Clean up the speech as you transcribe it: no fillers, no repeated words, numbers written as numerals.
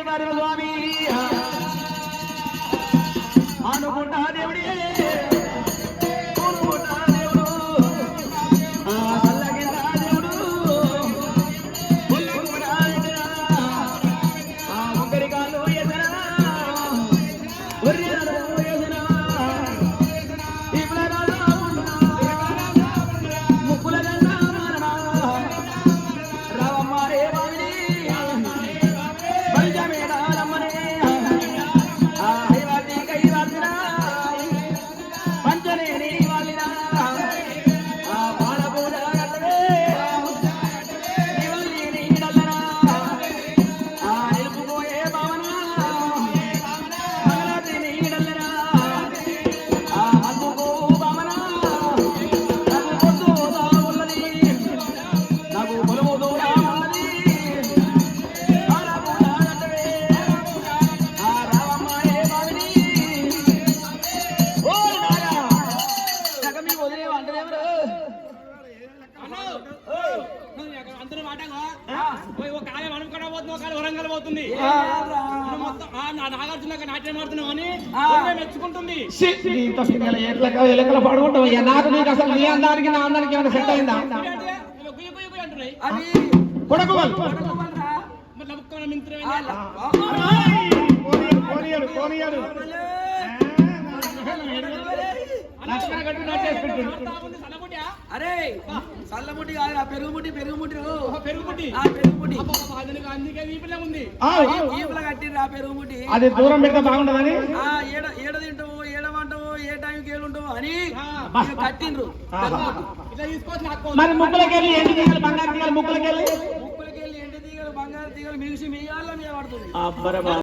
మల్లికార్జున స్వామి అనుకుంటా దేవుడి మెచ్చుకుంటుంది. ఎలకల పడుకుంటావయ్యా నాకు నీకు అసలు నీ అందానికి నా అందానికి ఏమైనా సెట్ అయిందా? అరే చల్లముట్టి కాదు పెరుగుముట్టి పెరుగుముట్టి అందుకే వీపులే ఉంది వీపుల కట్టిండ్రు ఆ పెరుగుముట్టి. అది దూరం పెడితే బాగుంటదని ఏడ తింటావు ఏడమంటావు ఏ టైంకి ఏడుంటావు అని కట్టిండ్రు. మరి ముక్కులకెళ్ళి ఎండి తీగలు బంగారు తీగలు ముక్కులకెళ్ళి ఎండి తీగలు బంగారు తీగలు మిగిసి మీ మీద పడుతుంది.